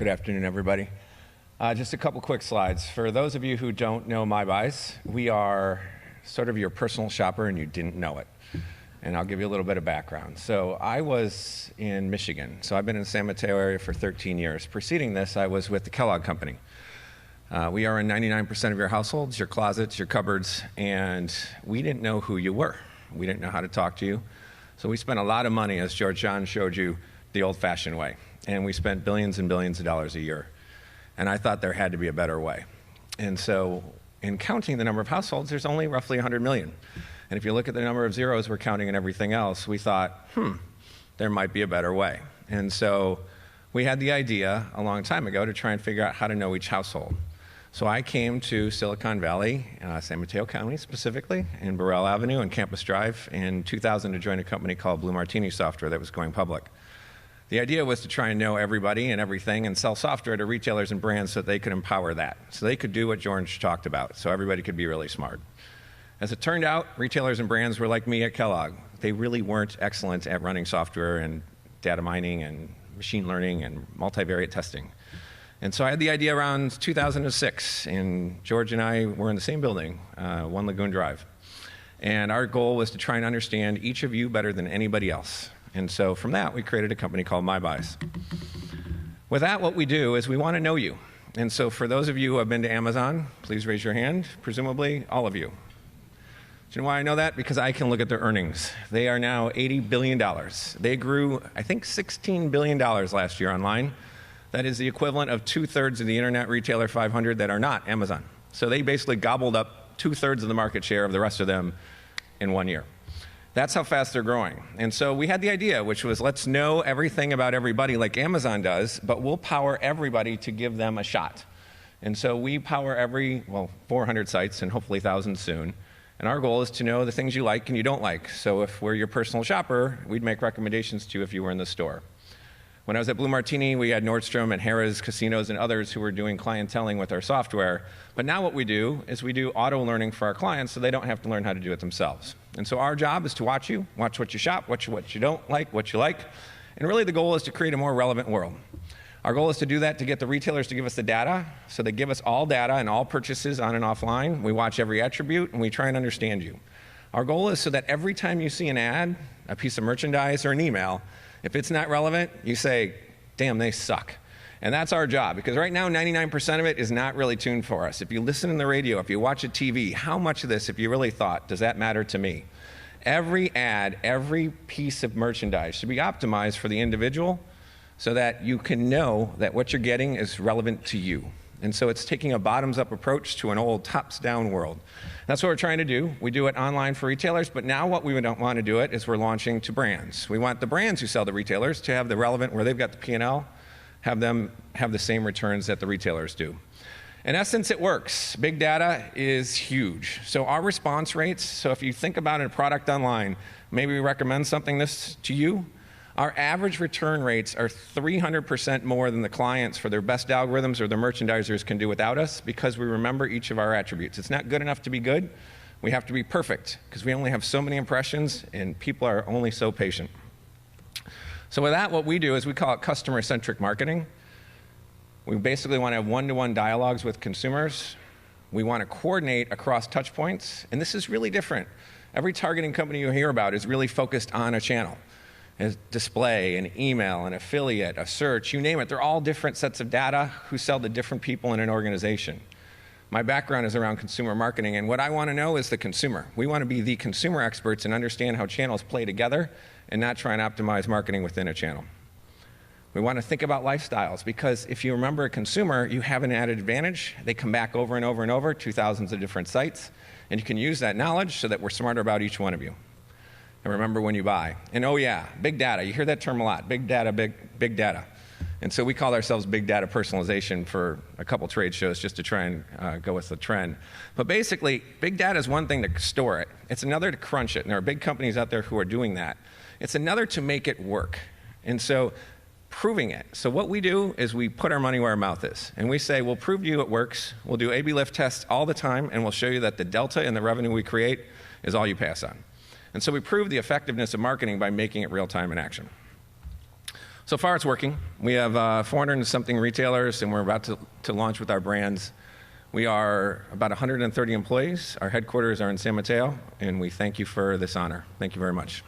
Good afternoon, everybody. Just a couple quick slides. For those of you who don't know MyBuys, we are sort of your personal shopper and you didn't know it. And I'll give you a little bit of background. So I was in Michigan. So I've been in the San Mateo area for 13 years. Preceding this, I was with the Kellogg Company. We are in 99% of your households, your closets, your cupboards, and we didn't know who you were. We didn't know how to talk to you. So we spent a lot of money, as George John showed you, the old-fashioned way. And we spent billions and billions of dollars a year. And I thought there had to be a better way. And so in counting the number of households, there's only roughly 100 million. And if you look at the number of zeros we're counting and everything else, we thought, there might be a better way. And so we had the idea a long time ago to try and figure out how to know each household. So I came to Silicon Valley, San Mateo County specifically, in Burrell Avenue and Campus Drive in 2000 to join a company called Blue Martini Software that was going public. The idea was to try and know everybody and everything and sell software to retailers and brands so that they could empower that. So they could do what George talked about, so everybody could be really smart. As it turned out, retailers and brands were like me at Kellogg. They really weren't excellent at running software and data mining and machine learning and multivariate testing. And so I had the idea around 2006, and George and I were in the same building, One Lagoon Drive. And our goal was to try and understand each of you better than anybody else. And so from that, we created a company called MyBuys. With that, what we do is we want to know you. And so for those of you who have been to Amazon, please raise your hand, presumably all of you. Do you know why I know that? Because I can look at their earnings. They are now $80 billion. They grew, I think, $16 billion last year online. That is the equivalent of 2/3 of the Internet Retailer 500 that are not Amazon. So they basically gobbled up 2/3 of the market share of the rest of them in 1 year. That's how fast they're growing. And so we had the idea, which was let's know everything about everybody like Amazon does, but we'll power everybody to give them a shot. And so we power 400 sites and hopefully thousands soon. And our goal is to know the things you like and you don't like. So if we're your personal shopper, we'd make recommendations to you if you were in the store. When I was at Blue Martini, we had Nordstrom and Harrah's casinos and others who were doing clienteling with our software. But now what we do is we do auto learning for our clients so they don't have to learn how to do it themselves. And so our job is to watch you, watch what you shop, watch what you don't like, what you like. And really the goal is to create a more relevant world. Our goal is to do that to get the retailers to give us the data. So they give us all data and all purchases on and offline. We watch every attribute and we try and understand you. Our goal is so that every time you see an ad, a piece of merchandise, or an email, if it's not relevant, you say, damn, they suck. And that's our job, because right now, 99% of it is not really tuned for us. If you listen on the radio, if you watch a TV, how much of this, if you really thought, does that matter to me? Every ad, every piece of merchandise should be optimized for the individual so that you can know that what you're getting is relevant to you. And so it's taking a bottoms-up approach to an old tops-down world. That's what we're trying to do. We do it online for retailers, but now what we don't want to do it is we're launching to brands. We want the brands who sell to retailers to have the relevant, where they've got the P&L, have them have the same returns that the retailers do. In essence, it works. Big data is huge. So our response rates, so if you think about a product online, maybe we recommend something this to you, our average return rates are 300% more than the clients for their best algorithms or the merchandisers can do without us, because we remember each of our attributes. It's not good enough to be good. We have to be perfect, because we only have so many impressions and people are only so patient. So with that, what we do is we call it customer-centric marketing. We basically want to have one-to-one dialogues with consumers. We want to coordinate across touch points, and this is really different. Every targeting company you hear about is really focused on a channel. A display, an email, an affiliate, a search, you name it. They're all different sets of data who sell to different people in an organization. My background is around consumer marketing, and what I want to know is the consumer. We want to be the consumer experts and understand how channels play together and not try and optimize marketing within a channel. We want to think about lifestyles, because if you remember a consumer, you have an added advantage. They come back over and over and over to thousands of different sites, and you can use that knowledge so that we're smarter about each one of you. And remember when you buy. And oh yeah, big data. You hear that term a lot. Big data, big data. And so we call ourselves big data personalization for a couple trade shows just to try and go with the trend. But basically, big data is one thing to store it. It's another to crunch it. And there are big companies out there who are doing that. It's another to make it work. And so proving it. So what we do is we put our money where our mouth is. And we say, we'll prove to you it works. We'll do A/B lift tests all the time, and we'll show you that the delta in the revenue we create is all you pass on. And so we prove the effectiveness of marketing by making it real time in action. So far, it's working. We have 400 and something retailers, and we're about to launch with our brands. We are about 130 employees. Our headquarters are in San Mateo, and we thank you for this honor. Thank you very much.